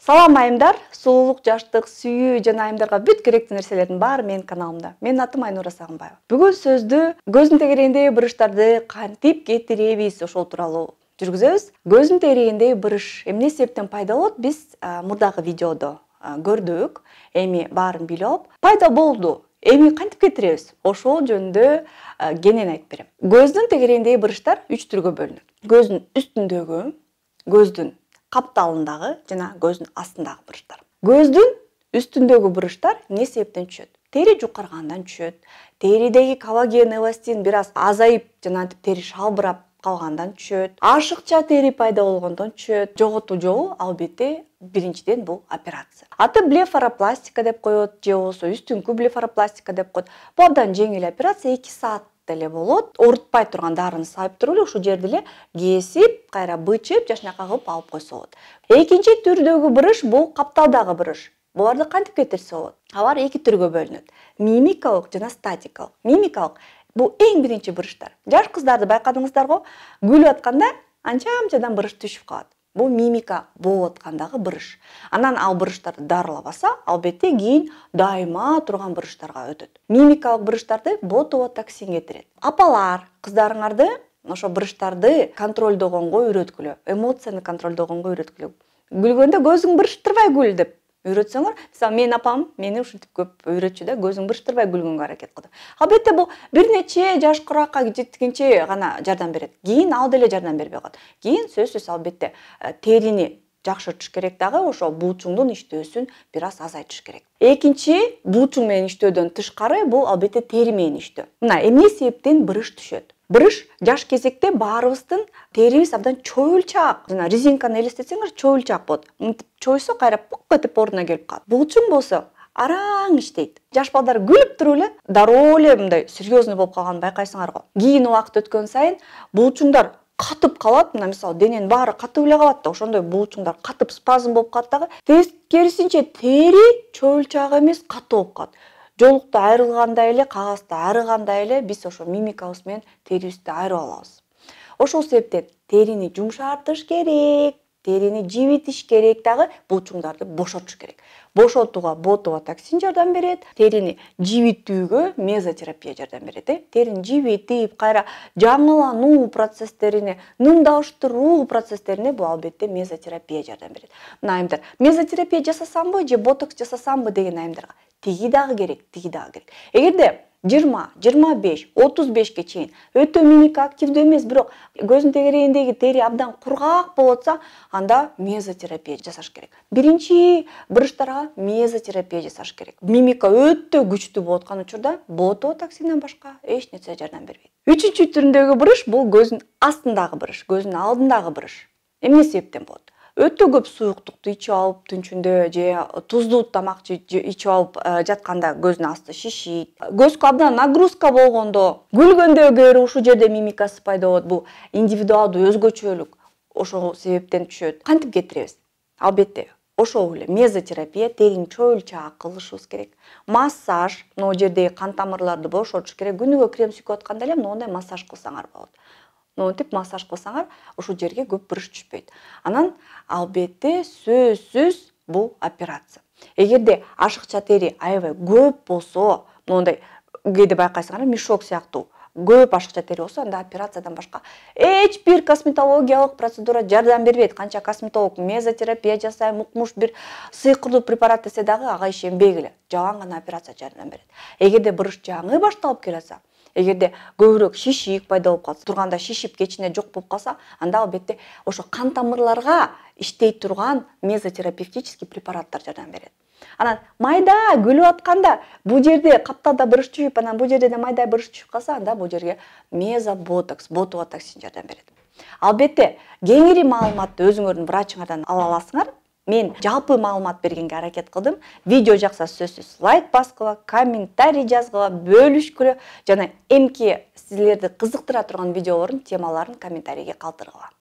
Салам айымдар, сулуулук, жаштык, сүйүү жана айымдарга бүт керектүү нерселердин баары менин каналымда. Менин атым Айнура Сагынбаева. Бүгүн сөздү көздүн тегерегиндеги бырыштарды кантип кетиребиз ошол тууралуу жүргүзөбүз. Көздүн тегерегиндеги бырыш эмне себептен пайда болот? Биз мурдагы видеодо көрдүк. Эми баарын билип, пайда болду. Эми кантип кетиребиз? Ошол жөнүндө кенен айтып берем. Көздүн тегерегиндеги бырыштар 3 түргө бөлүнөт. Көздүн үстүндөгү, көздүн капталындагы жана көздүн астындагы бырыштар. Көздүн үстүндөгү бырыштар эмне себептен түшөт? Тери жукаргандан түшөт. Теридеги коллаген, эластин бир аз азайып жана тери шалбырап калгандан түшөт. Ашыкча тери пайда болгондон түшөт. Жоготуу жолу албетте биринчиден бул операция. Аты блефаропластика деп коет, же болбосо үстүңкү блефаропластика деп коет. Бул абдан жеңил операция, 2 саат деле болот. Оорутпай турган дарыны сайып туруп эле ушул жерди эле кесип, кайра бычып, жашнакай кылып алып койсо болот. Экинчи түрдөгү бырыш бул капталдагы бырыш. Буларды кантип кетирсе болот? Алар 2 түргө бөлүнөт. Мимикалык жана статикалык. Мимикалык бул эң биринчи бырыштар. Жаш кыздарды байкадыңыздарбы? Күлүп атканда анча-мынчадан бырыш түшүп калат. Бул мимика болуп аткандагы бырыш. Анан ал бырыштарды дарылабаса, албетте кийин дайыма турган бырыштарга өтөт. Мимикалык бырыштарды ботулотоксин кетирет. Апалар, кыздарыңарды ошо бырыштарды контролдогонго үйрөткүлө, эмоцияны контролдогонго үйрөткүлө. Күлгөндө көзүң бырыштырбай күл деп үйрөтсөңөр, мисалы менин апам мени ушинтип көп үйрөтчү да, көзүң бырыштырбай күлгөнгө аракет кылды. Албетте бул бир нече жаш куракка жеткенче гана жардам берет. Кийин ал деле жардам бербей калат. Кийин сөзсүз албетте терини жакшыртыш керек дагы, ошо буучуңдун иштөөсүн бир аз азайтыш керек. Экинчи буучуң менен иштөөдөн тышкары бул албетте тери менен иштөө. Мына эмне себептен бырыш түшөт? Бырыш жаш кезекте баарыбыздын терибиз абдан чоюлчак. Жана резинканы элестетсеңер чоюлчак болот. Мынтип чойсо кайра пук этип ордуна келип калат. Буучуң болсо араң иштейт. Жаш балдар күлүп туруп эле дароо эле мындай серьезный болуп калганын байкайсыңарбы? Кийин убакыт өткөн сайын буучуңдар катып калат. Мына мисалы дененин баары катып эле калат да, ошондой буучуңдар катып спазм болуп калат дагы. Тескерисинче тери чоюлчак эмес, катуу болуп калат. Жолукта айрылгандай эле, кагазда арыгандай эле биз ошо мимикабыз менен терибизди айырып алабыз. Ошол себептен терини жумшартыш керек, терини жибитиш керек дагы, буучуңдарды бошотуш керек. Бошотууга ботулотоксин жардам берет, терини жибитүүгө мезотерапия жардам берет. Терини жибитип, кайра жаңылануу процесстерине, нымдаштыруу процесстерине бул албетте мезотерапия жардам берет. Мына айымдар, мезотерапия жасасамбы же ботокс жасасамбы деген айымдарга тиги дагы керек, тиги дагы керек. Эгерде 20, 25, 35ке чейин өтө мимика активдүү эмес, бирок көздүн тегерегиндеги тери абдан кургак болуп атса, анда мезотерапия жасаш керек. Биринчи бырыштарга мезотерапия жасаш керек. Мимика өтө күчтүү болуп аткан учурда ботулотоксинден башка эч нерсе жардам бербейт. Үчүнчү түрүндөгү бырыш бул көздүн астындагы бырыш, көздүн алдындагы бырыш. Эмне себептен болот? Өтө көп суюктукту ичип алып түнчүндө же туздуу тамак ичип алып жатканда көздүн асты шишийт. Көзгө абдан нагрузка болгондо, күлгөндөгү ушул жерде мимикасы пайда болот. Бул индивидуалдуу өзгөчөлүк ошол себептен түшөт. Кантип кетиребиз? Албетте ошол эле мезотерапия, терини чоюлчак кылышыбыз керек. Массаж, могу жердеги кан тамырларды бошотуш керек. Күнүгө крем сүйкөп атканда эле моундай массаж кылсаңар болот. Монтип массаж кылсаңар, ушул жерге көп бырыш түшпөйт. Анан албетте сөзсүз бул операция. Эгерде ашыкча тери аябай көп болсо, мондай кээде байкайсыңар, мешок сыяктуу көп ашыкча тери болсо, анда операциядан башка эч бир косметологиялык процедура жардам бербейт. Канча косметолог мезотерапия жасайм, укмуш бир сыйкырдуу препарат десе дагы ага ишенбегиле. Жалаң гана операция жардам берет. Эгерде бырыш жаңы башталып келатса, эгерде көбүрөөк шишик пайда болуп калса, турганда шишип кечине жок болуп калса, анда албетте ошо кан тамырларга иштей турган мезотерапевтический препараттар жардам берет. Анан майда күлүп атканда бул жерде капталда бырыш түшүп, анан бул жерде да майда бырыш түшүп калса, анда бул жерге мезоботокс, ботулотоксин жардам берет. Албетте кеңири маалыматты өзүңөрдүн врачыңардан ала аласыңар. Мен жалпы маалымат бергенге аракет кылдым. Видео жакса сөзсүз лайк баскыла, комментарий жазгыла, бөлүшкүлө жана эмки силерди кызыктыра турган видеолордун темаларын комментарийге калтыргыла.